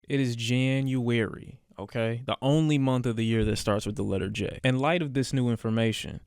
It is January, okay? The only month of the year that starts with the letter J. In light of this new information,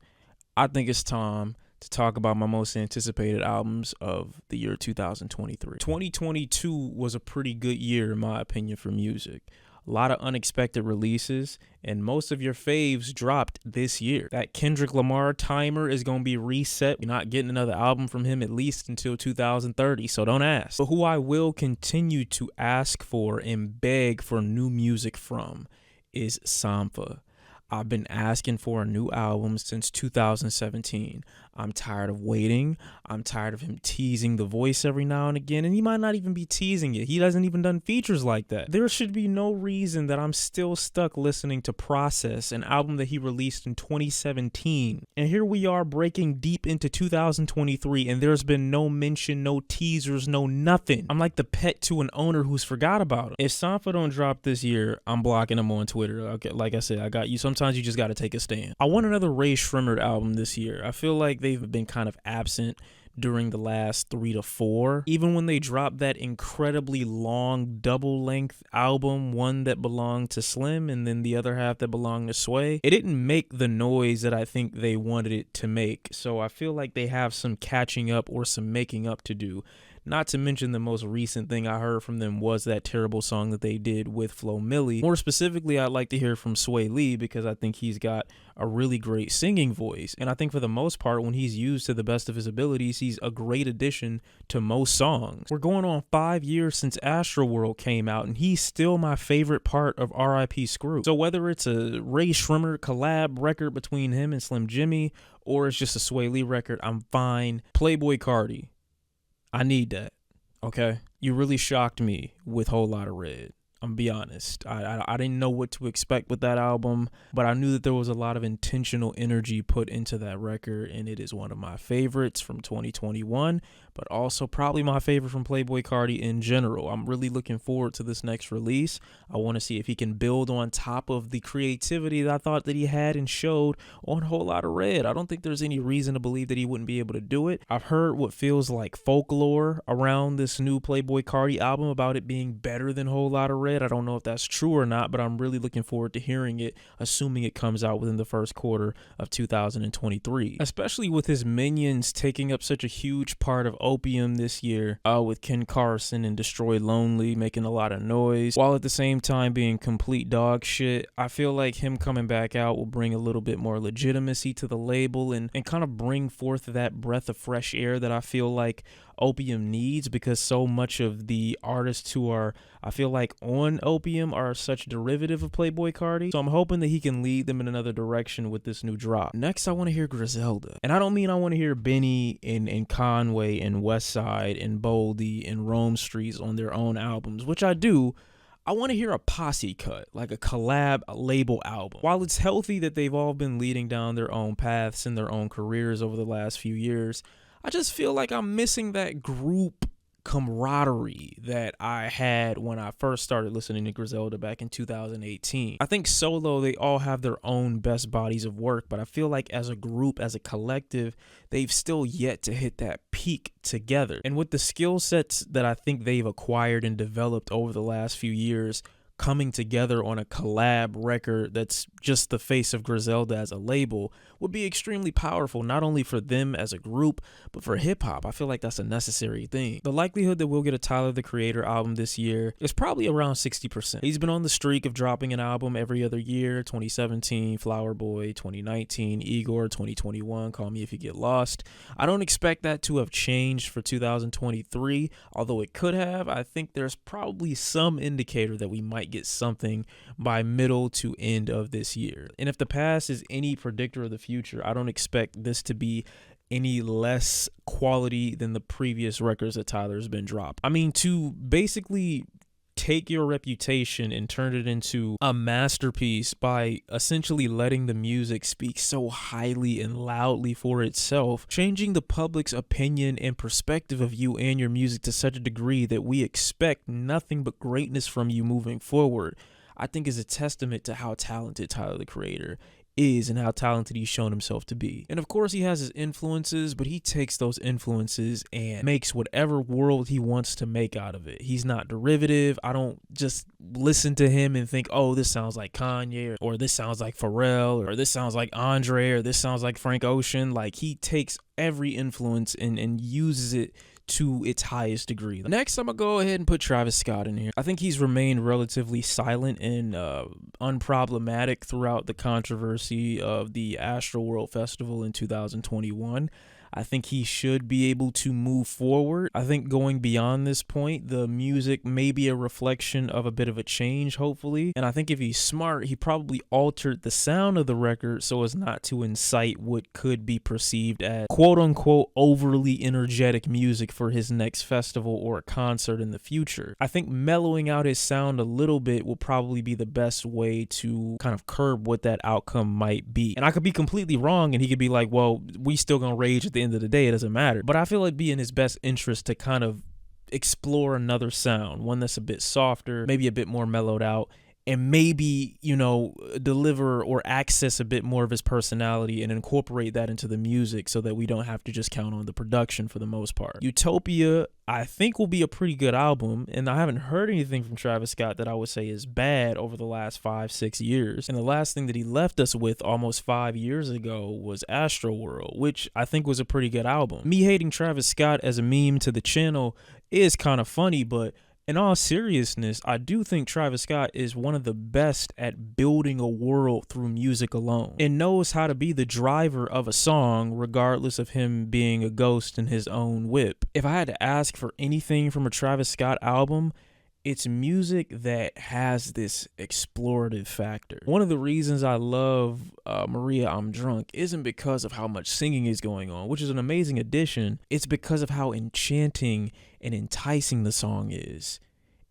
I think it's time to talk about my most anticipated albums of the year 2023. 2022 was a pretty good year, in my opinion, for music. A lot of unexpected releases, and most of your faves dropped this year. That Kendrick Lamar timer is going to be reset. You're not getting another album from him at least until 2030, so don't ask. But who I will continue to ask for and beg for new music from is Sampha. I've been asking for a new album since 2017. I'm tired of waiting. I'm tired of him teasing the voice every now and again, and he might not even be teasing it. He hasn't even done features like that. There should be no reason that I'm still stuck listening to Process, an album that he released in 2017. And here we are breaking deep into 2023, and there's been no mention, no teasers, no nothing. I'm like the pet to an owner who's forgot about him. If Sampha don't drop this year, I'm blocking him on Twitter. Okay, like I said, I got you. Sometimes you just got to take a stand. I want another Ray Shrimmer album this year. I feel like they've been kind of absent during the last 3 to 4. Even when they dropped that incredibly long double length album, one that belonged to Slim and then the other half that belonged to Sway, it didn't make the noise that I think they wanted it to make. So I feel like they have some catching up or some making up to do. Not to mention the most recent thing I heard from them was that terrible song that they did with Flo Milli. More specifically, I'd like to hear from Sway Lee because I think he's got a really great singing voice. And I think for the most part, when he's used to the best of his abilities, he's a great addition to most songs. We're going on 5 years since Astroworld came out, and he's still my favorite part of R.I.P. Screw. So whether it's a Ray Shrimmer collab record between him and Slim Jimmy, or it's just a Sway Lee record, I'm fine. Playboi Carti. I need that, okay? You really shocked me with Whole Lotta Red. I'm gonna be honest. I didn't know what to expect with that album, but I knew that there was a lot of intentional energy put into that record, and it is one of my favorites from 2021, but also probably my favorite from Playboi Carti in general. I'm really looking forward to this next release. I want to see if he can build on top of the creativity that I thought that he had and showed on Whole Lotta Red. I don't think there's any reason to believe that he wouldn't be able to do it. I've heard what feels like folklore around this new Playboi Carti album about it being better than Whole Lotta Red. I don't know if that's true or not, but I'm really looking forward to hearing it, assuming it comes out within the first quarter of 2023. Especially with his minions taking up such a huge part of Opium this year, with Ken Carson and Destroy Lonely making a lot of noise, while at the same time being complete dog shit. I feel like him coming back out will bring a little bit more legitimacy to the label and kind of bring forth that breath of fresh air that I feel like Opium needs, because so much of the artists who are, I feel like, on Opium are such derivative of Playboi Carti. So I'm hoping that he can lead them in another direction with this new drop. Next, I want to hear Griselda. And I don't mean I want to hear Benny and Conway and Westside and Boldy and Rome Streets on their own albums, which I do. I want to hear a posse cut, like a collab label album. While it's healthy that they've all been leading down their own paths in their own careers over the last few years, I just feel like I'm missing that group camaraderie that I had when I first started listening to Griselda back in 2018. I think solo, they all have their own best bodies of work, but I feel like as a group, as a collective, they've still yet to hit that peak together. And with the skill sets that I think they've acquired and developed over the last few years, coming together on a collab record that's just the face of Griselda as a label would be extremely powerful, not only for them as a group, but for hip-hop. I feel like that's a necessary thing. The likelihood that we'll get a Tyler, the Creator album this year is probably around 60%. He's been on the streak of dropping an album every other year. 2017, Flower Boy, 2019, Igor, 2021, Call Me If You Get Lost. I don't expect that to have changed for 2023, although it could have. I think there's probably some indicator that we might get something by middle to end of this year. And if the past is any predictor of the future, I don't expect this to be any less quality than the previous records that Tyler's been dropped. I mean, to basically take your reputation and turn it into a masterpiece by essentially letting the music speak so highly and loudly for itself, changing the public's opinion and perspective of you and your music to such a degree that we expect nothing but greatness from you moving forward, I think is a testament to how talented Tyler, the Creator, is and how talented he's shown himself to be. And of course he has his influences, but he takes those influences and makes whatever world he wants to make out of it. He's not derivative. I don't just listen to him and think, oh, this sounds like Kanye, or this sounds like Pharrell, or this sounds like Andre, or this sounds like Frank Ocean. Like, he takes every influence and uses it to its highest degree. Next, I'm gonna go ahead and put Travis Scott in here. I think he's remained relatively silent and unproblematic throughout the controversy of the Astroworld Festival in 2021. I think he should be able to move forward. I think going beyond this point, the music may be a reflection of a bit of a change, hopefully. And I think if he's smart, he probably altered the sound of the record so as not to incite what could be perceived as quote-unquote overly energetic music for his next festival or concert in the future. I think mellowing out his sound a little bit will probably be the best way to kind of curb what that outcome might be. And I could be completely wrong, and he could be like, well, we still gonna rage at the end of the day, it doesn't matter. But I feel like it'd be in his best interest to kind of explore another sound, one that's a bit softer, maybe a bit more mellowed out, and maybe, you know, deliver or access a bit more of his personality and incorporate that into the music so that we don't have to just count on the production for the most part. Utopia, I think, will be a pretty good album, and I haven't heard anything from Travis Scott that I would say is bad over the last 5-6 years. And the last thing that he left us with almost 5 years ago was Astroworld, which I think was a pretty good album. Me hating Travis Scott as a meme to the channel is kind of funny, but in all seriousness, I do think Travis Scott is one of the best at building a world through music alone and knows how to be the driver of a song regardless of him being a ghost in his own whip. If I had to ask for anything from a Travis Scott album, it's music that has this explorative factor. One of the reasons I love Maria, I'm Drunk isn't because of how much singing is going on, which is an amazing addition. It's because of how enchanting and enticing the song is.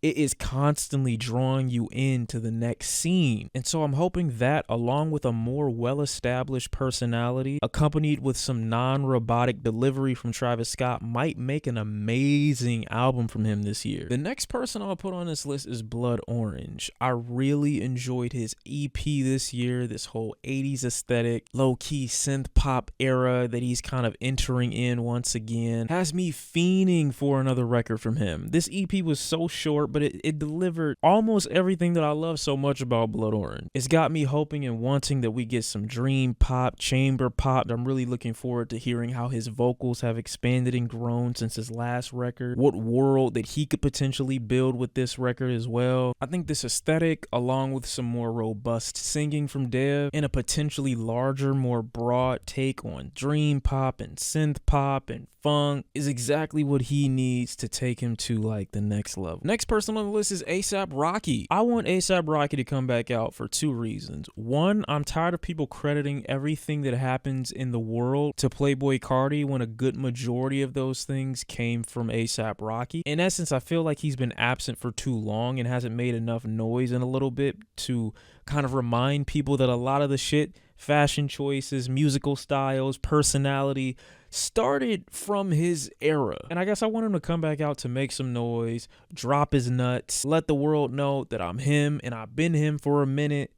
It is constantly drawing you into the next scene. And so I'm hoping that, along with a more well-established personality, accompanied with some non-robotic delivery from Travis Scott, might make an amazing album from him this year. The next person I'll put on this list is Blood Orange. I really enjoyed his EP this year, this whole 80s aesthetic, low-key synth pop era that he's kind of entering in once again. Has me fiending for another record from him. This EP was so short, but it delivered almost everything that I love so much about Blood Orange. It's got me hoping and wanting that we get some dream pop, chamber pop. I'm really looking forward to hearing how his vocals have expanded and grown since his last record, what world that he could potentially build with this record as well. I think this aesthetic, along with some more robust singing from Dev and a potentially larger, more broad take on dream pop and synth pop and funk, is exactly what he needs to take him to like the next level. Next person on the list is A$AP Rocky. I want A$AP Rocky to come back out for two reasons. One, I'm tired of people crediting everything that happens in the world to Playboi Carti when a good majority of those things came from A$AP Rocky. In essence, I feel like he's been absent for too long and hasn't made enough noise in a little bit to kind of remind people that a lot of the shit, fashion choices, musical styles, personality, started from his era. And I guess I want him to come back out to make some noise, drop his nuts, let the world know that I'm him and I've been him for a minute.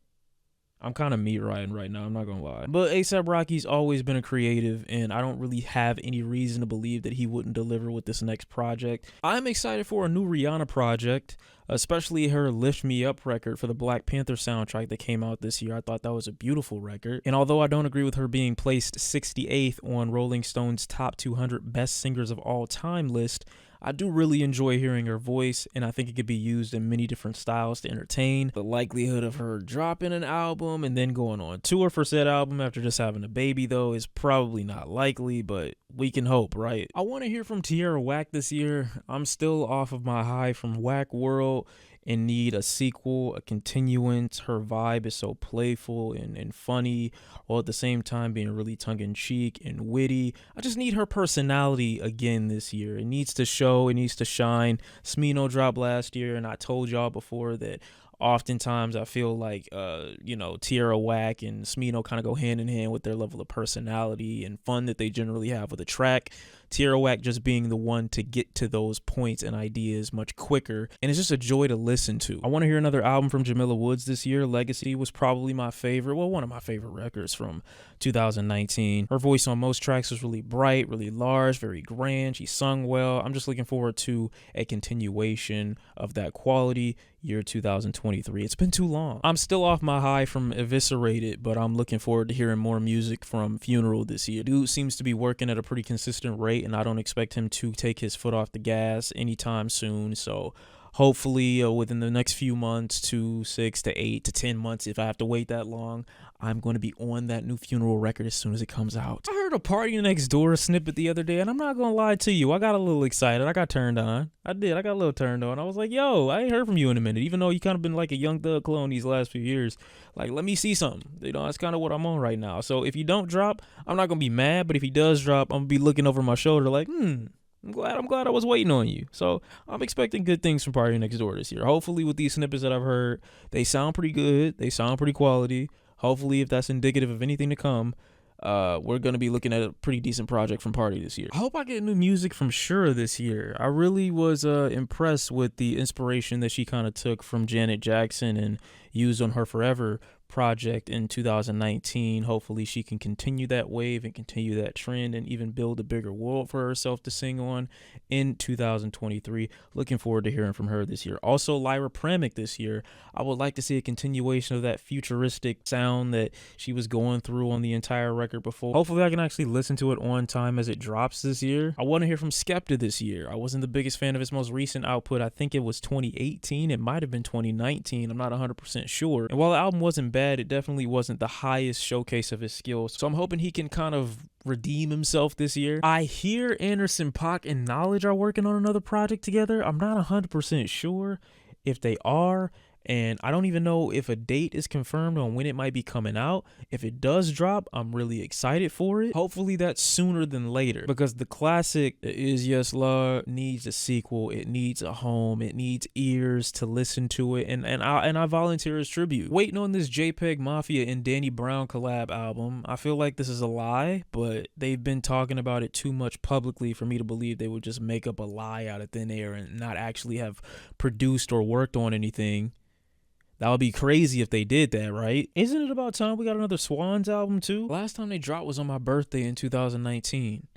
I'm kind of meat riding right now, I'm not gonna lie. But A$AP Rocky's always been a creative, and I don't really have any reason to believe that he wouldn't deliver with this next project. I'm excited for a new Rihanna project, especially her Lift Me Up record for the Black Panther soundtrack that came out this year. I thought that was a beautiful record. And although I don't agree with her being placed 68th on Rolling Stone's top 200 best singers of all time list, I do really enjoy hearing her voice, and I think it could be used in many different styles to entertain. The likelihood of her dropping an album and then going on tour for said album after just having a baby, though, is probably not likely, but we can hope, right? I want to hear from Tierra Whack this year. I'm still off of my high from Whack World and need a sequel, a continuance. Her vibe is so playful and funny, while at the same time being really tongue-in-cheek and witty. I just need her personality again this year. It needs to show, it needs to shine. Smino dropped last year, and I told y'all before that oftentimes I feel like, Tierra Whack and Smino kind of go hand in hand with their level of personality and fun that they generally have with a track. Tierra Whack just being the one to get to those points and ideas much quicker, and it's just a joy to listen to. I want to hear another album from Jamila Woods this year. Legacy was probably my favorite, well, one of my favorite records from 2019. Her voice on most tracks was really bright, really large, very grand. She sung well. I'm just looking forward to a continuation of that quality year 2023. It's been too long. I'm still off my high from Eviscerated, but I'm looking forward to hearing more music from Funeral this year. Dude seems to be working at a pretty consistent rate, and I don't expect him to take his foot off the gas anytime soon. So hopefully within the next few months, 2, 6 to 8 to 10 months, if I have to wait that long, I'm going to be on that new Funeral record as soon as it comes out. I heard a PARTYNEXTDOOR snippet the other day, and I'm not going to lie to you. I got a little excited. I got turned on. I did. I got a little turned on. I was like, yo, I ain't heard from you in a minute, even though you kind of been like a Young Thug clone these last few years. Like, let me see something. You know, that's kind of what I'm on right now. So if you don't drop, I'm not going to be mad, but if he does drop, I'm going to be looking over my shoulder like, I'm glad I was waiting on you. So I'm expecting good things from PARTYNEXTDOOR this year. Hopefully with these snippets that I've heard, they sound pretty good. They sound pretty quality. Hopefully if that's indicative of anything to come, we're going to be looking at a pretty decent project from Party this year. I hope I get new music from Shura this year. I really was impressed with the inspiration that she kind of took from Janet Jackson and used on her Forever project in 2019. Hopefully she can continue that wave and continue that trend and even build a bigger world for herself to sing on in 2023. Looking forward to hearing from her this year. Also, Lyra Pramuk this year. I would like to see a continuation of that futuristic sound that she was going through on the entire record before. Hopefully I can actually listen to it on time as it drops this year. I want to hear from Skepta this year. I wasn't the biggest fan of his most recent output. I think it was 2018. It might have been 2019. I'm not 100% sure. And while the album wasn't bad, it definitely wasn't the highest showcase of his skills. So I'm hoping he can kind of redeem himself this year. I hear Anderson .Paak and Knowledge are working on another project together. I'm not 100% sure if they are, and I don't even know if a date is confirmed on when it might be coming out. If it does drop, I'm really excited for it. Hopefully that's sooner than later, because the classic Is Yes Love needs a sequel. It needs a home. It needs ears to listen to it, and I volunteer as tribute. Waiting on this JPEG Mafia and Danny Brown collab album. I feel like this is a lie, but they've been talking about it too much publicly for me to believe they would just make up a lie out of thin air and not actually have produced or worked on anything. That would be crazy if they did that, right? Isn't it about time we got another Swans album too? Last time they dropped was on my birthday in 2019.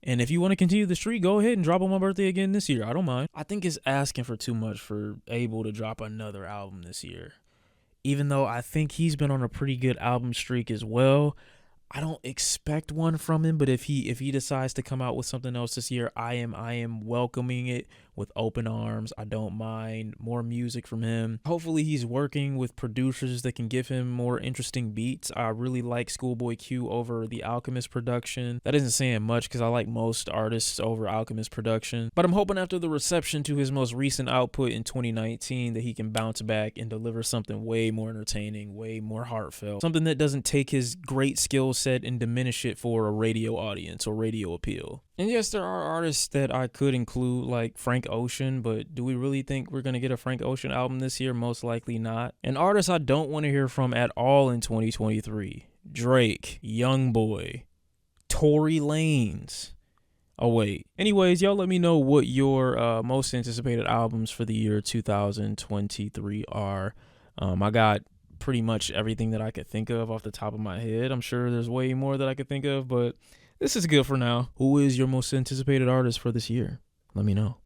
And if you want to continue the streak, go ahead and drop on my birthday again this year. I don't mind. I think it's asking for too much for Abel to drop another album this year. Even though I think he's been on a pretty good album streak as well. I don't expect one from him, but if he decides to come out with something else this year, I am welcoming it with open arms. I don't mind more music from him. Hopefully he's working with producers that can give him more interesting beats. I really like Schoolboy Q over the Alchemist production. That isn't saying much because I like most artists over Alchemist production, but I'm hoping after the reception to his most recent output in 2019 that he can bounce back and deliver something way more entertaining, way more heartfelt, something that doesn't take his great skill set and diminish it for a radio audience or radio appeal. And yes, there are artists that I could include like Frank Ocean, but do we really think we're going to get a Frank Ocean album this year? Most likely not. An artist I don't want to hear from at all in 2023, Drake, Youngboy, Tory Lanez. Oh, wait. Anyways, y'all let me know what your most anticipated albums for the year 2023 are. I got pretty much everything that I could think of off the top of my head. I'm sure there's way more that I could think of, but this is good for now. Who is your most anticipated artist for this year? Let me know.